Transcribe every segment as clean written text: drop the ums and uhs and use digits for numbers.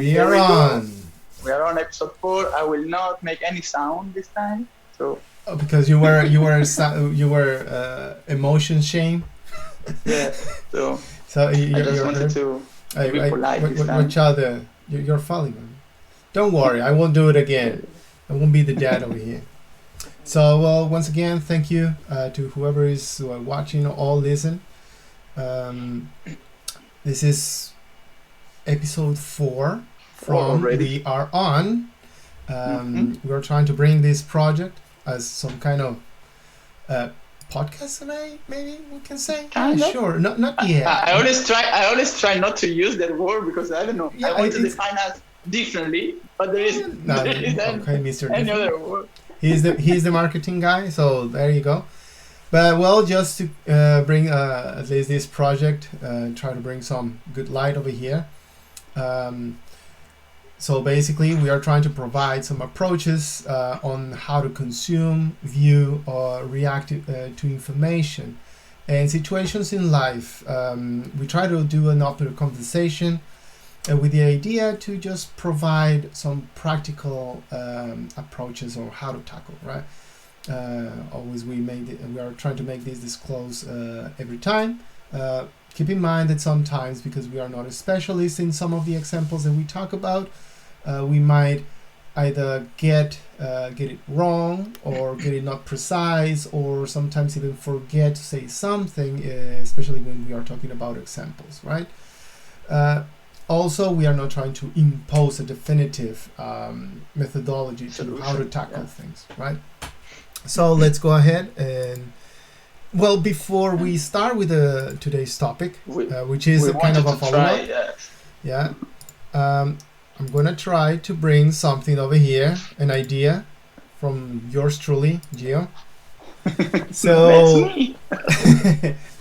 We are on. We are on episode 4. I will not make any sound this time. So because you were emotion shame. Yeah. So So I just wanted to be polite this time. Watch out there. You're falling. Don't worry, I won't do it again. I won't be the dad over here. So, well, once again, thank you to whoever is watching or listen. This is episode 4 from We Are On. We're trying to bring this project as some kind of podcast, maybe we can say. Sure, not yet. I always try not to use that word because I don't know. I want to define us differently, but there is Mr. any other word. He's the marketing guy, so there you go. But well, just to bring at least this project, try to bring some good light over here. So basically, we are trying to provide some approaches on how to consume, view, or react to information and situations in life. We try to do an open conversation with the idea to just provide some practical approaches on how to tackle, right? Always we are trying to make this disclose every time. Keep in mind that sometimes, because we are not a specialist in some of the examples that we talk about, we might either get it wrong or get it not precise, or sometimes even forget to say something, especially when we are talking about examples, right? Also, we are not trying to impose a definitive methodology to how to tackle things, right? So let's go ahead and, well, before we start with today's topic, which is kind of a follow-up, I'm going to try to bring something over here, an idea from yours truly, Gio. So,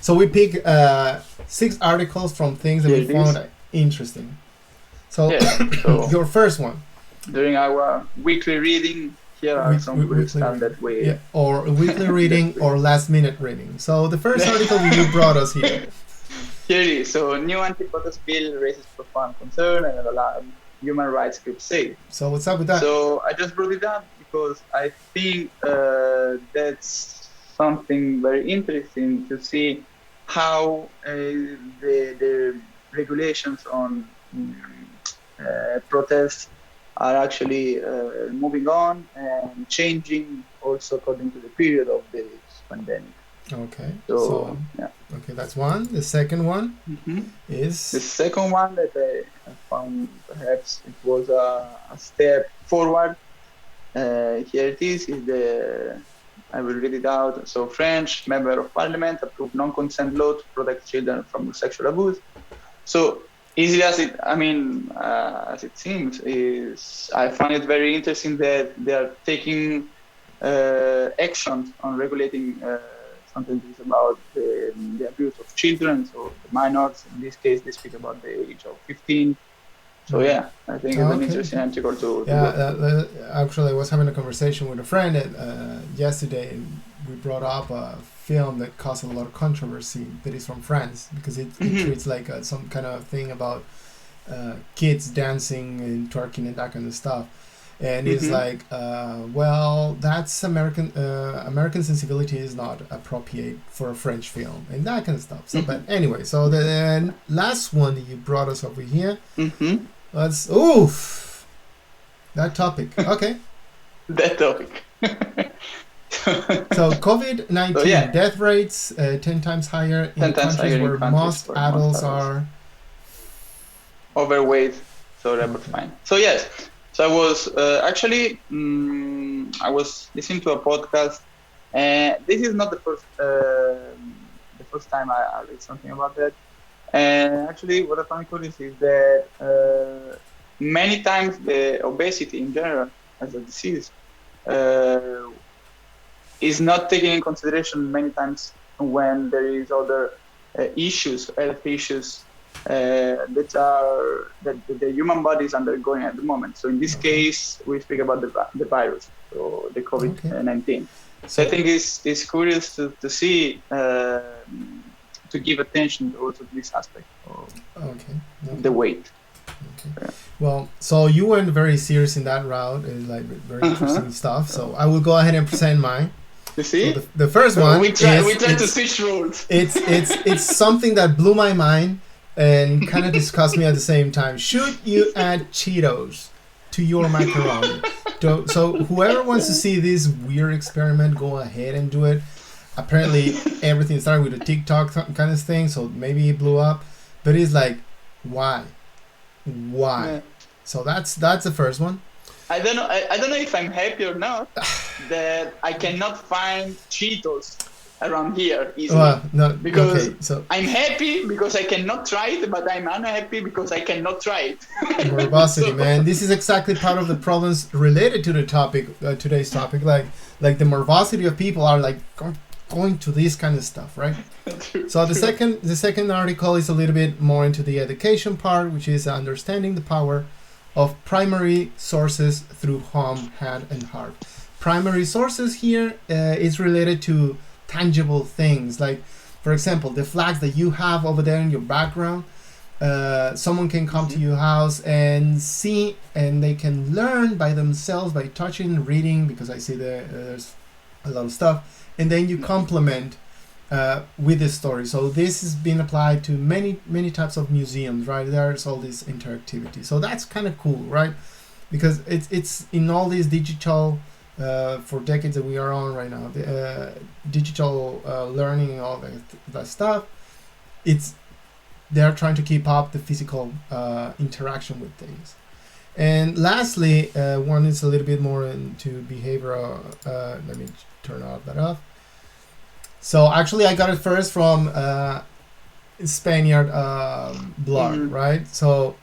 so we pick 6 articles from things that we found interesting. So, your first one. During our weekly reading, here are some good standard way. Yeah, or weekly reading or last minute reading. So the first article you brought us here. Here it is. So, new anti-protest bill raises profound concern and alarm. Human rights groups say. So what's up with that? So I just brought it up because I think that's something very interesting to see how the regulations on protests are actually moving on and changing also according to the period of this pandemic. Okay. So yeah. Okay, that's one. The second one is... The second one that I found, perhaps it was a step forward. Here it is I will read it out. So, French member of parliament approved non-consent law to protect children from sexual abuse. So, easily as it seems, I find it very interesting that they are taking action on regulating sentences about the abuse of children, so the minors. In this case, they speak about the age of 15. So yeah, I think it's an interesting article to actually, I was having a conversation with a friend yesterday, and we brought up a film that caused a lot of controversy that is from France, because it treats like some kind of thing about kids dancing and twerking and that kind of stuff. And it's like, well, that's American sensibility is not appropriate for a French film and that kind of stuff. So, but anyway, so the last one that you brought us over here, let's that topic. Okay, that topic. So COVID-19 death rates 10 times higher in countries where most adults are overweight. So that was fine. So yes. So I was I was listening to a podcast, and this is not the first time I read something about that. And actually, what I found curious is that many times the obesity in general as a disease is not taken in consideration many times when there is other health issues that the human body is undergoing at the moment. So in this case, we speak about the virus, so the COVID-19. So I think it's curious to see, to give attention also to this aspect of the weight. Okay. Well, so you went very serious in that route, and like very interesting stuff. So I will go ahead and present mine. You So see? the first one We try is to switch rules. it's something that blew my mind and kind of disgust me at the same time. Should you add Cheetos to your macaroni? So whoever wants to see this weird experiment, go ahead and do it. Apparently, everything started with a TikTok kind of thing, so maybe it blew up. But it's like, why? Yeah. So that's the first one. I don't know. I don't know if I'm happy or not that I cannot find Cheetos around here easily. Well, no, because okay, so I'm happy because I cannot try it, but I'm unhappy because I cannot try it. morbosity, man. This is exactly part of the problems related to the topic, today's topic. Like the morbosity of people are like going to this kind of stuff, right? So the second article is a little bit more into the education part, which is understanding the power of primary sources through home, hand, and heart. Primary sources here is related to tangible things, like, for example, the flags that you have over there in your background. Someone can come to your house and see, and they can learn by themselves by touching, reading, because I see there's a lot of stuff, and then you complement with the story. So this has been applied to many types of museums, right? There's all this interactivity. So that's kind of cool, right? Because it's in all these digital for decades that we are on right now, the digital learning and all that stuff. They're trying to keep up the physical interaction with things. And lastly, one is a little bit more into behavioral. Let me turn that off. So actually, I got it first from Spaniard blog, right? So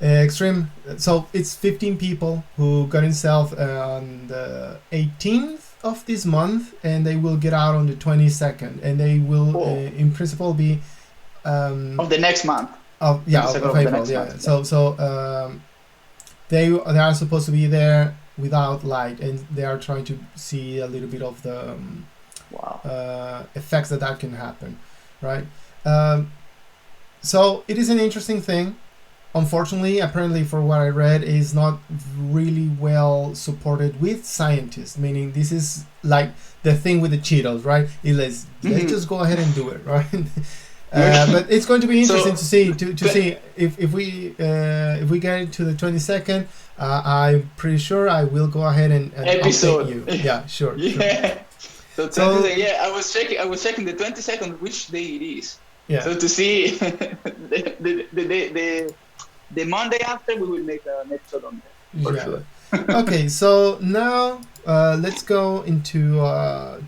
extreme. So it's 15 people who got themselves on the 18th of this month, and they will get out on the 22nd, and they will, in principle, be of the next month. Of April. Yeah. Month, so they are supposed to be there without light, and they are trying to see a little bit of the effects that can happen, right? So it is an interesting thing. Unfortunately, apparently, for what I read, is not really well supported with scientists. Meaning, this is like the thing with the Cheetos, right? Let's just go ahead and do it, right? But it's going to be interesting to see if we get it to the 22nd. I'm pretty sure I will go ahead and update you. Yeah, sure. Yeah. Sure. So yeah, I was checking the 22nd, which day it is. Yeah. So to see the Monday after, we will make an episode on that for sure. Okay, so now let's go into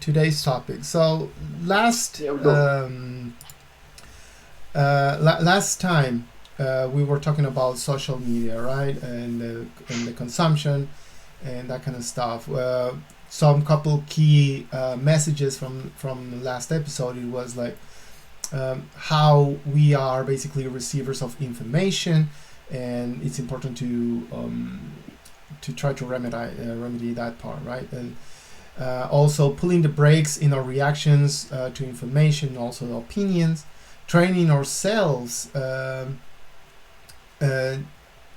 today's topic. So last time we were talking about social media, right, and the consumption and that kind of stuff. Some couple key messages from last episode. It was like how we are basically receivers of information, and it's important to try to remedy that part, right? And also pulling the brakes in our reactions to information, also opinions, training ourselves,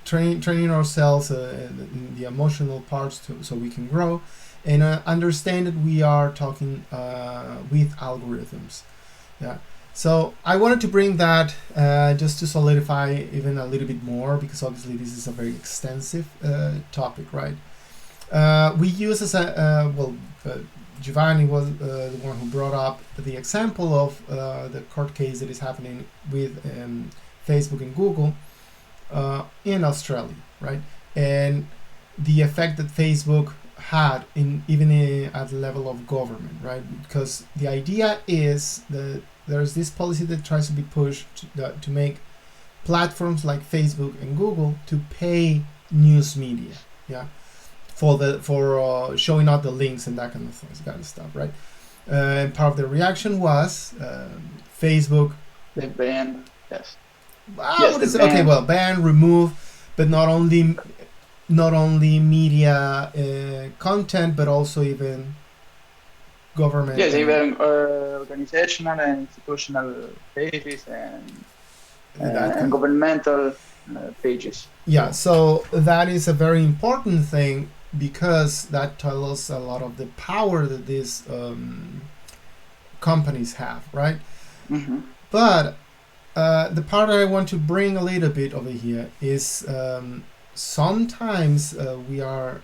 training ourselves in the emotional parts so we can grow, and understand that we are talking with algorithms. Yeah. So I wanted to bring that just to solidify even a little bit more, because obviously this is a very extensive topic, right? We use as Giovanni was the one who brought up the example of the court case that is happening with Facebook and Google in Australia, right? And the effect that Facebook had even at the level of government, right? Because the idea is that there's this policy that tries to be pushed to make platforms like Facebook and Google to pay news media, yeah, for showing out the links and that kind of stuff, right? And part of the reaction was Facebook. They banned, yes. Ban, remove, but not only media content, but also even government. Yes, even organizational and institutional pages and governmental pages. Yeah, so that is a very important thing because that tells us a lot of the power that these companies have, right? Mm-hmm. But the part that I want to bring a little bit over here is sometimes we are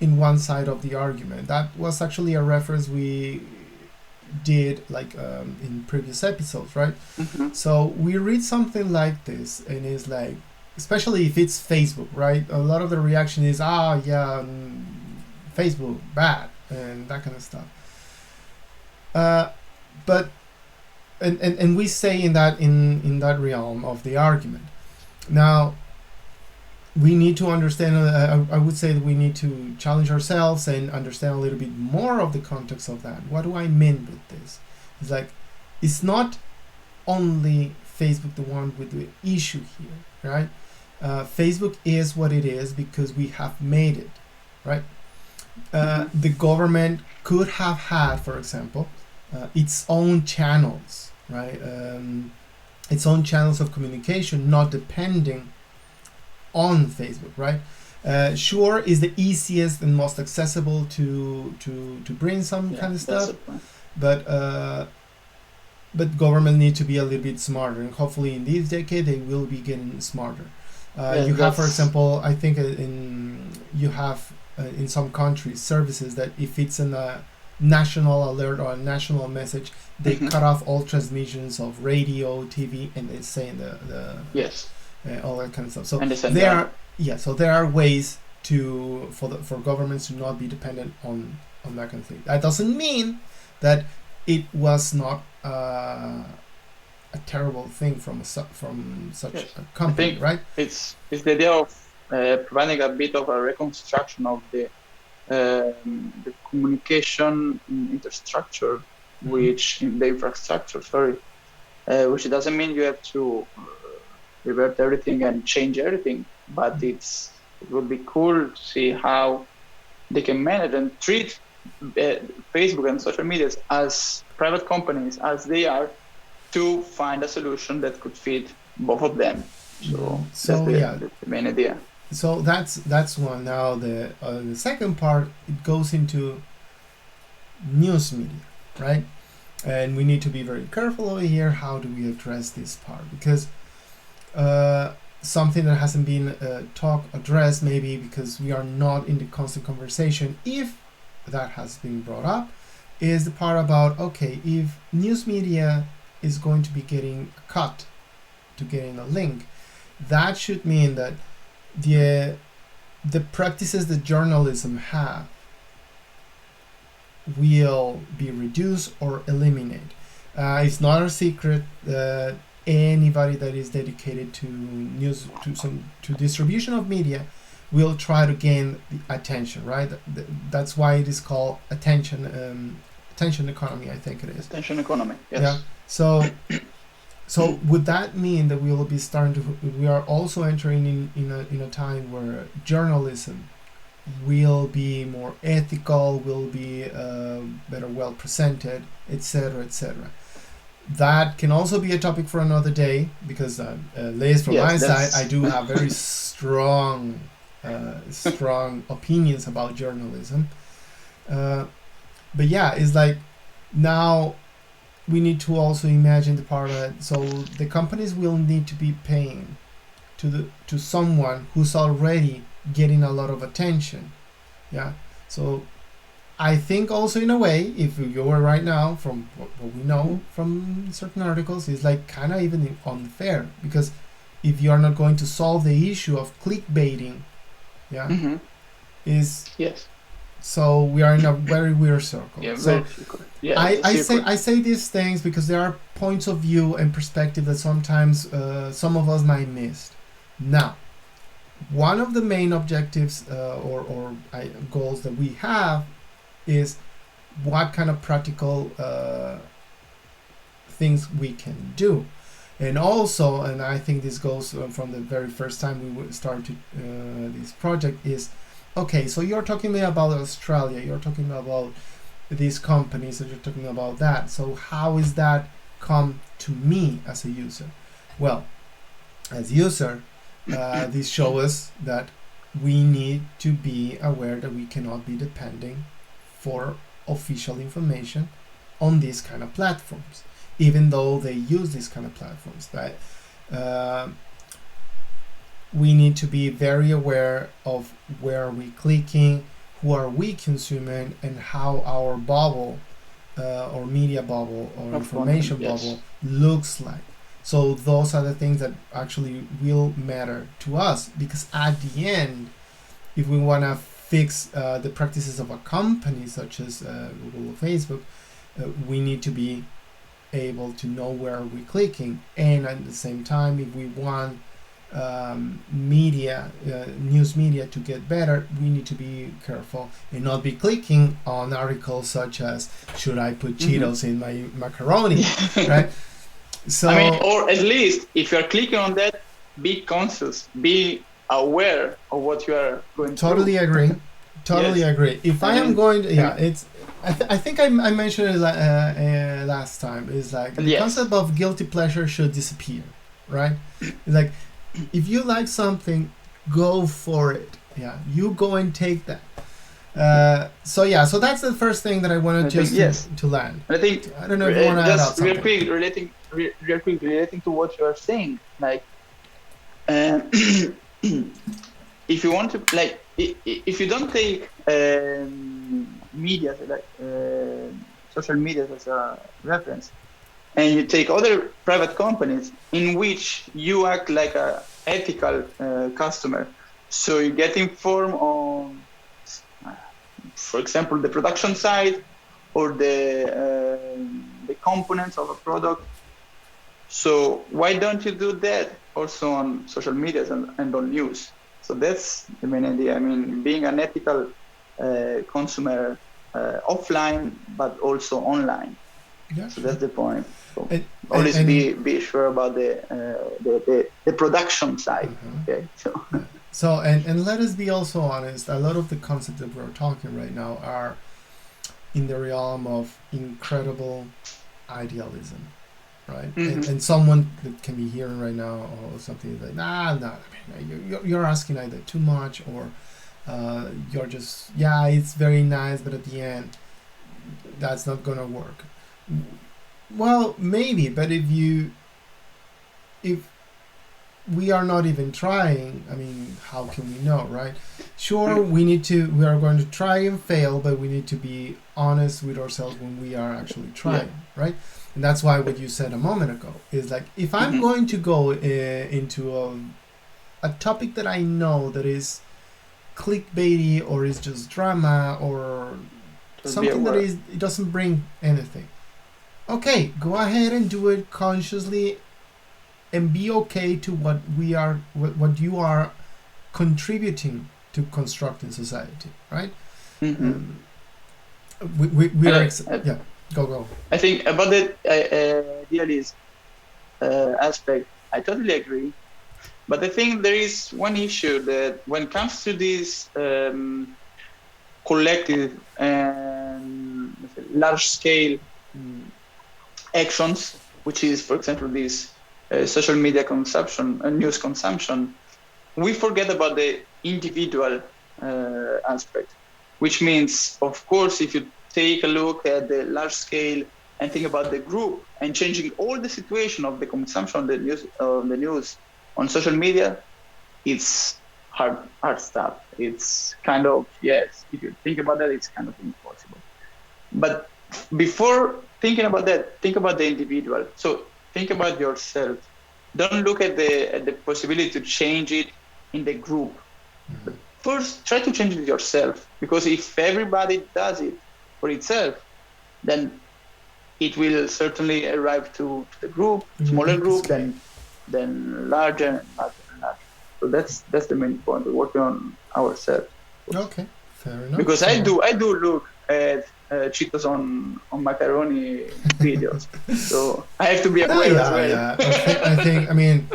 in one side of the argument. That was actually a reference we did like in previous episodes, right? Mm-hmm. So we read something like this, and it's like, especially if it's Facebook, right? A lot of the reaction is, Facebook bad and that kind of stuff. But and we say in that realm of the argument. Now we need to understand. I would say that we need to challenge ourselves and understand a little bit more of the context of that. What do I mean with this? It's like it's not only Facebook the one with the issue here, right? Facebook is what it is because we have made it, right? The government could have had, for example, its own channels, right? Its own channels of communication, not depending on Facebook, right? Sure is the easiest and most accessible to bring some kind of stuff, but government need to be a little bit smarter, and hopefully in this decade they will be getting smarter. You have, for example, I think you have in some countries services that if it's in a national alert or a national message, they cut off all transmissions of radio, TV, and they say the yes, all that kind of stuff. So there are ways for governments to not be dependent on that kind of thing. That doesn't mean that it was not a terrible thing from such a company, right? It's the idea of providing a bit of a reconstruction of the communication infrastructure, which in the infrastructure, which doesn't mean you have to revert everything and change everything, but it would be cool to see how they can manage and treat Facebook and social media as private companies as they are, to find a solution that could fit both of them. So that's the main idea. So that's one. Now the second part, it goes into news media, right? And we need to be very careful over here. How do we address this part? Because something that hasn't been addressed, maybe because we are not in the constant conversation, if that has been brought up, is the part about, okay, if news media is going to be getting a cut to getting a link, that should mean that the practices that journalism have will be reduced or eliminated. It's not a secret that anybody that is dedicated to news, to distribution of media, will try to gain the attention, right? That's why it is called attention economy, I think it is. Attention economy, yes. Yeah. So would that mean that we will be we are also entering in a time where journalism will be more ethical, will be better, well presented, etc., etc. That can also be a topic for another day, because Liz, from my side, I do have very strong opinions about journalism. But yeah, it's like now we need to also imagine the part that, so the companies will need to be paying to someone who's already getting a lot of attention. Yeah. So I think also, in a way, if you were right now, from what we know from certain articles, is like kind of even unfair, because if you are not going to solve the issue of clickbaiting, so we are in a very weird circle. I say these things because there are points of view and perspective that sometimes some of us might miss. Now, one of the main objectives or goals that we have is what kind of practical things we can do. And also, and I think this goes from the very first time we started this project, is, okay, so you're talking about Australia, you're talking about these companies, and you're talking about that. So how is that come to me as a user? Well, as user, these show us that we need to be aware that we cannot be depending for official information on these kind of platforms, even though they use these kind of platforms. That we need to be very aware of where are we clicking, who are we consuming, and how our bubble or media bubble or information bubble looks like. So those are the things that actually will matter to us, because at the end, if we want to fix the practices of a company such as Google or Facebook, we need to be able to know where we're clicking. And at the same time, if we want news media to get better, we need to be careful and not be clicking on articles such as, should I put Cheetos in my macaroni, right? So I mean, or at least if you're clicking on that, be conscious, be aware of what you are going totally through. agree. Totally Yes. agree. If I am going to, it's, I think I mentioned it last time, is like the concept of guilty pleasure should disappear, right? It's like, if you like something, go for it. Yeah, you go and take that. So that's the first thing that I wanted to land. I think I don't know if you want to add out something. Real quick relating to what you are saying, like if you want to, like, if you don't take media, like social media as a reference, and you take other private companies in which you act like a ethical customer, so you get informed on, for example, the production side or the components of a product. So why don't you do that also on social media and on news? So that's the main idea. I mean, being an ethical consumer offline, but also online. Yeah. So that's the point. So always be sure about the production side. Okay. So and let us be also honest. A lot of the concepts that we're talking right now are in the realm of incredible idealism, right? And someone that can be hearing right now or something like, I mean, you're asking either too much or you're just, it's very nice, but at the end, that's not gonna work. Well, maybe, but if we are not even trying, I mean, how can we know, right? Sure, we are going to try and fail, but we need to be honest with ourselves when we are actually trying, right? And that's why what you said a moment ago is like, if I'm going to go into a topic that I know that is clickbaity or is just drama or something that it doesn't bring anything, okay, go ahead and do it consciously and be okay to what you are contributing to constructing society, right? We are go. I think about the idealist aspect, I totally agree. But I think there is one issue that when it comes to this collective and large-scale actions, which is, for example, this social media consumption and news consumption, we forget about the individual aspect, which means, of course, if you take a look at the large scale and think about the group and changing all the situation of the consumption of the news on social media, it's hard stuff. It's kind of, if you think about that, it's kind of impossible. But before thinking about that, think about the individual. So think about yourself. Don't look at the possibility to change it in the group. But first, try to change it yourself, because if everybody does it for itself, then it will certainly arrive to the group, smaller group, then larger and larger. So that's the main point. We're working on ourselves. Okay, fair enough. Because I do look at Cheetos on macaroni videos, so I have to be aware as well. Yeah. I mean,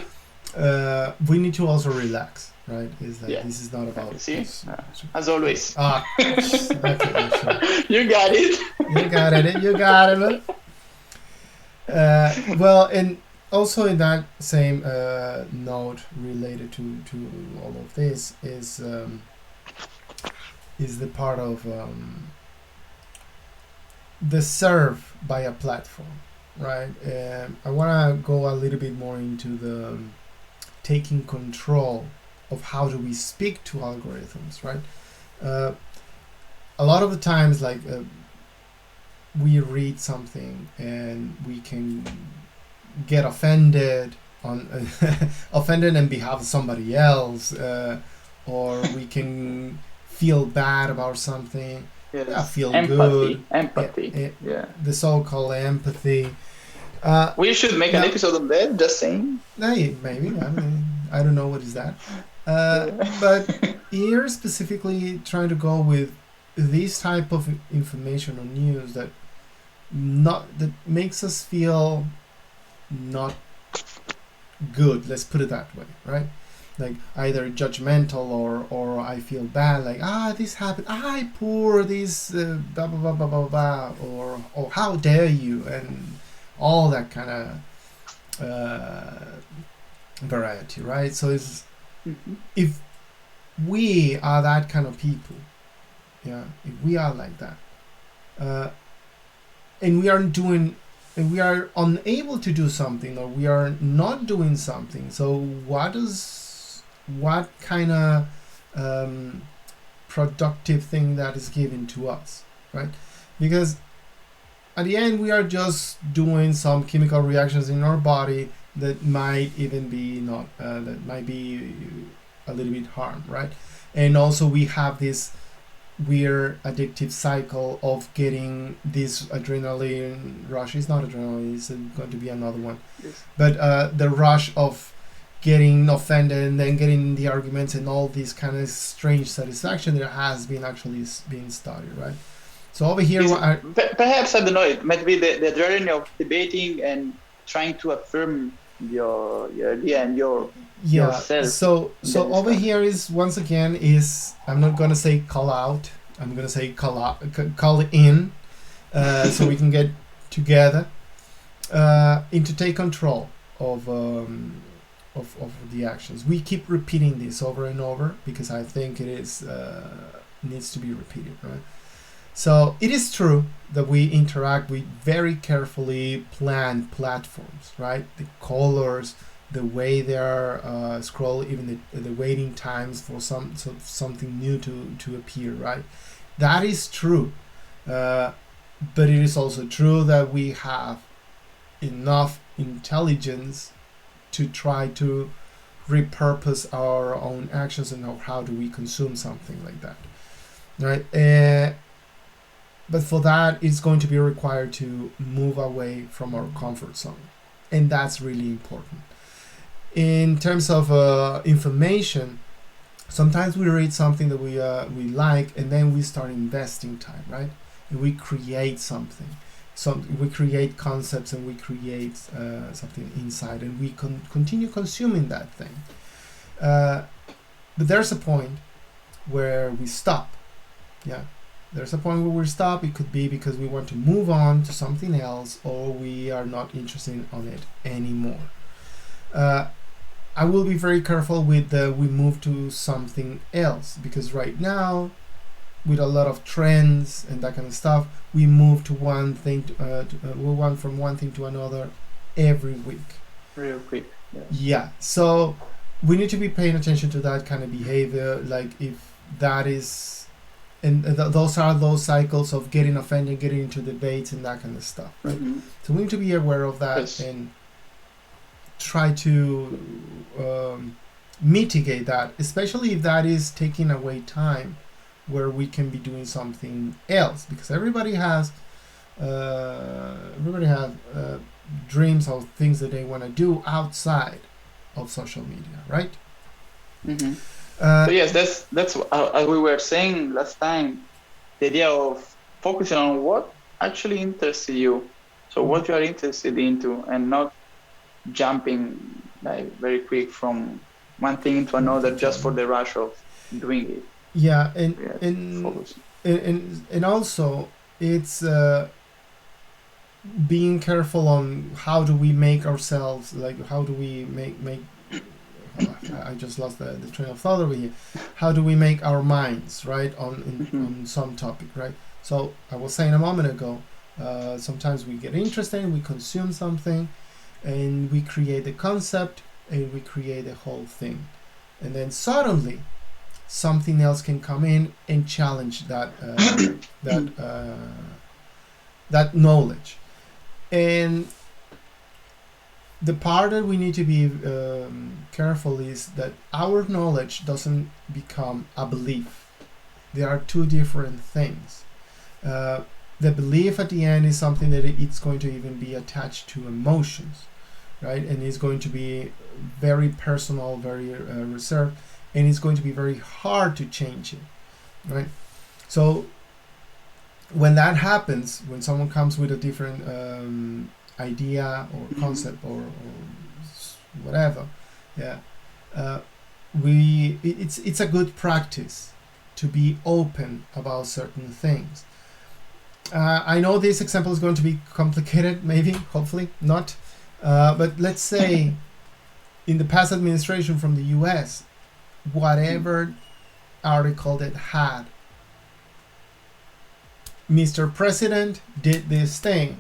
we need to also relax, right? Is that this is not about as always. Okay, sure. You got it. You got it. Well, and also in that same note related to all of this is the part of the serve by a platform, right? I want to go a little bit more into the taking control of how do we speak to algorithms, right? A lot of the times, like we read something and we can get offended on offended on behalf of somebody else, or we can feel bad about something. Yes. Yeah, feel empathy. good. Empathy. Yeah. The so-called empathy. We should make an episode of that. Just saying. Maybe. I don't know what is that. But here specifically trying to go with this type of information or news that makes us feel not good. Let's put it that way, right? Like either judgmental or I feel bad, like this happened, poor this blah blah blah blah blah blah, or how dare you, and all that kind of variety, right? So it's if we are that kind of people, if we are like that, and we aren't doing, and we are unable to do something, or we are not doing something, so what kind of productive thing that is given to us, right? Because at the end we are just doing some chemical reactions in our body that might even be not that might be a little bit harm, right? And also we have this weird addictive cycle of getting this adrenaline rush. It's not adrenaline, it's going to be another one. Yes. But the rush of getting offended and then getting the arguments and all this kind of strange satisfaction that has been actually being studied, right? So over here, perhaps, I don't know, it might be the adrenaline of debating and trying to affirm your idea and yourself. So over here is, once again, is, I'm not gonna say call out, I'm gonna say call in, so we can get together, and to take control of the actions. We keep repeating this over and over because I think it is needs to be repeated, right? So it is true that we interact with very carefully planned platforms, right? The colors, the way they are scroll, even the waiting times for something new to appear, right? That is true, but it is also true that we have enough intelligence to try to repurpose our own actions and how do we consume something like that, right? But for that, it's going to be required to move away from our comfort zone, and that's really important. In terms of information, sometimes we read something that we like, and then we start investing time, right? And we create something. We create concepts, and we create something inside, and we continue consuming that thing. But there's a point where we stop. There's a point where we stop. It could be because we want to move on to something else, or we are not interested on it anymore. I will be very careful with we move to something else, because right now, with a lot of trends and that kind of stuff, we move to one thing, we want from one thing to another every week. Real quick. Yeah. So we need to be paying attention to that kind of behavior. Like if that is, and those are those cycles of getting offended, getting into debates and that kind of stuff. Right? Mm-hmm. So we need to be aware of that. Yes. And try to mitigate that, especially if that is taking away time where we can be doing something else, because everybody has dreams of things that they want to do outside of social media, right? Mm-hmm. So yes, that's as we were saying last time, the idea of focusing on what actually interests you, so what you are interested into, and not jumping like very quick from one thing into another just for the rush of doing it. Yeah, and also it's being careful on how do we make ourselves, like how do we make I just lost the train of thought over here. How do we make our minds right on some topic, right? So I was saying a moment ago, sometimes we get interested, we consume something, and we create a concept, and we create a whole thing, and then suddenly something else can come in and challenge that knowledge. And the part that we need to be careful is that our knowledge doesn't become a belief. There are two different things. The belief at the end is something that it's going to even be attached to emotions, right? And it's going to be very personal, very reserved, and it's going to be very hard to change it, right? So when that happens, when someone comes with a different idea or concept or whatever, yeah, it's a good practice to be open about certain things. I know this example is going to be complicated, maybe, hopefully not, but let's say in the past administration from the US, whatever article that had Mr. President did this thing,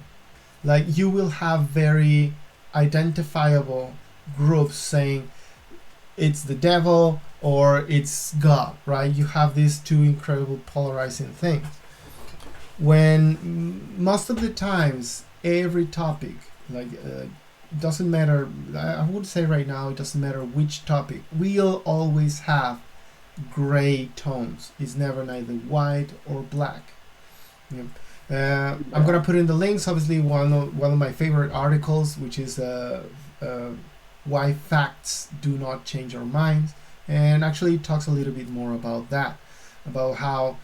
like you will have very identifiable groups saying it's the devil or it's God, right? You have these two incredible polarizing things. When most of the times, every topic, like doesn't matter, I would say right now, it doesn't matter which topic, we'll always have gray tones. It's never neither white or black. Yeah. I'm gonna put in the links. Obviously, one of my favorite articles, which is why facts do not change our minds, and actually talks a little bit more about that, about how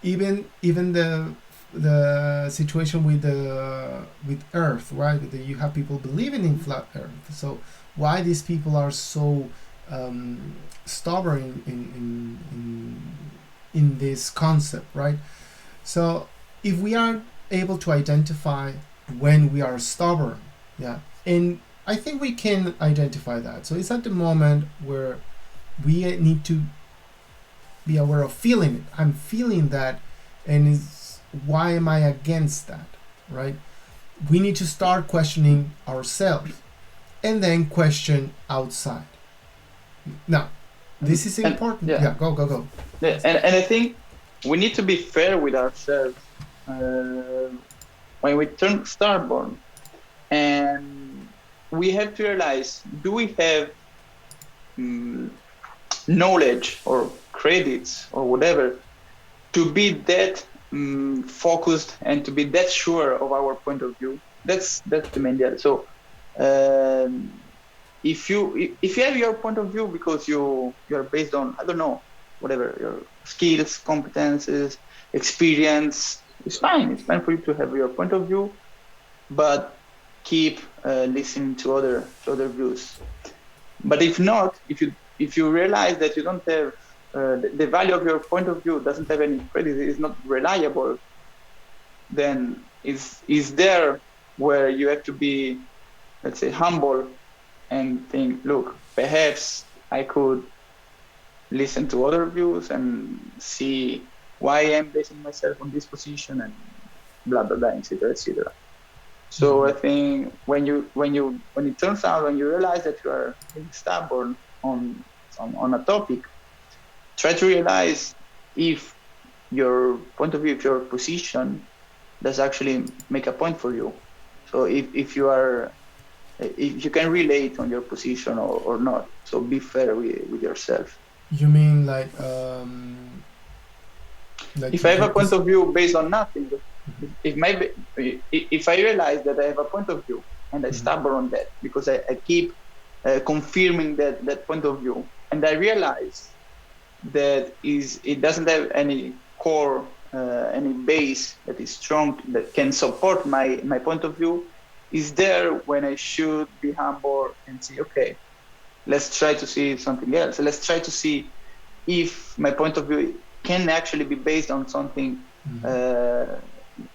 even the situation with Earth, right? You have people believing in flat Earth. So why these people are so stubborn in this concept, right? So if we are able to identify when we are stubborn, yeah, and I think we can identify that. So it's at the moment where we need to be aware of feeling it. I'm feeling that, and why am I against that, right? We need to start questioning ourselves and then question outside. Now, this is important. Yeah, go. Yeah, and I think we need to be fair with ourselves when we turn stubborn, and we have to realize: do we have knowledge or credits or whatever to be that focused and to be that sure of our point of view? That's the main deal. So if you have your point of view because you're based on, I don't know, whatever, your skills, competences, experience, it's fine. It's fine for you to have your point of view, but keep listening to other views. But if not, if you realize that you don't have the value of your point of view doesn't have any credit, is not reliable, then is there where you have to be, let's say, humble and think, look, perhaps I could listen to other views and see why I'm basing myself on this position and blah blah blah, etc., etc. So I think when it turns out, when you realize that you are being stubborn on a topic, try to realize if your point of view, if your position does actually make a point for you. So if you can relate on your position or not. So be fair with yourself. You mean like if I have a point of view based on nothing, if I realize that I have a point of view and I stubborn on that because I keep confirming that point of view, and I realize that it doesn't have any core, any base that is strong that can support my point of view, is there when I should be humble and say, okay, let's try to see something else. Let's try to see if my point of view can actually be based on something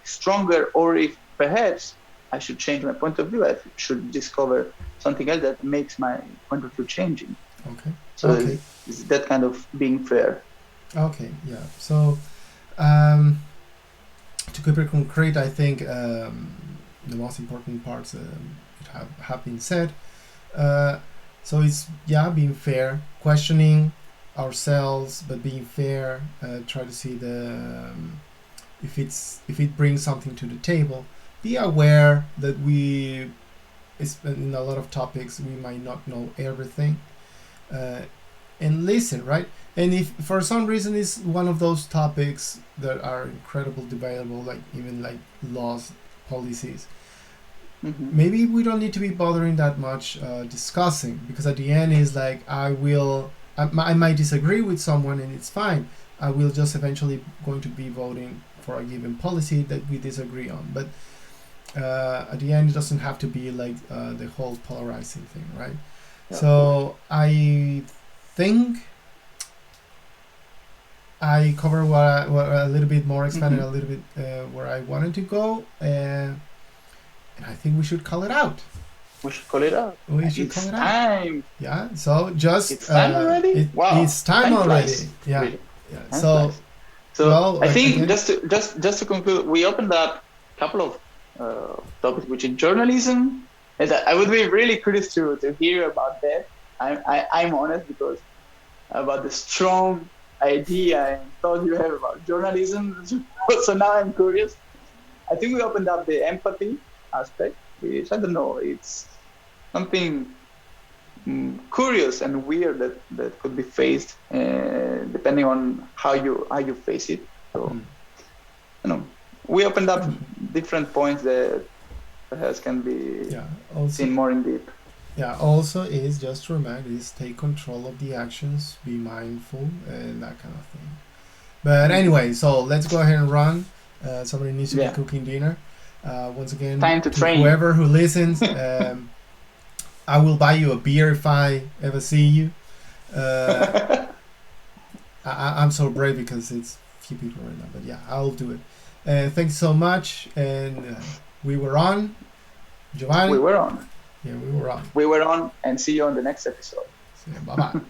stronger, or if perhaps I should change my point of view. I should discover something else that makes my point of view changing. Okay. So Okay. it's that kind of being fair. Okay. Yeah. So, um, to keep it concrete, I think the most important parts have been said. So it's being fair, questioning ourselves, but being fair. Try to see if it brings something to the table. Be aware that in a lot of topics we might not know everything, and listen, right? And if for some reason it's one of those topics that are incredibly debatable, like even like laws, policies, maybe we don't need to be bothering that much discussing, because at the end is like I might disagree with someone and it's fine. I will just eventually going to be voting for a given policy that we disagree on, but at the end it doesn't have to be like the whole polarizing thing, right? Yeah. So I think I covered what a little bit more, expanded a little bit where I wanted to go, and I think we should call it out. We should call it out. It's time. Yeah. So just it's time already. Wow. It's time already. Yeah. Really. Yeah. So well, I think again, just to conclude, we opened up a couple of topics, which is journalism, and I would be really curious to hear about that. I'm honest, because about the strong idea and thought you have about journalism. So now I'm curious. I think we opened up the empathy aspect, which I don't know, it's something curious and weird that could be faced depending on how you face it. So we opened up different points that perhaps can be seen more in depth. Yeah, also is just to remind is take control of the actions, be mindful, and that kind of thing. But anyway, so let's go ahead and run. Somebody needs to be cooking dinner. Once again, time to train. Whoever who listens, I will buy you a beer if I ever see you. I'm so brave because it's few people right now, but yeah, I'll do it. Thanks so much, and we were on. Giovanni? We were on. Yeah, we were on. We were on, and see you on the next episode. Bye-bye.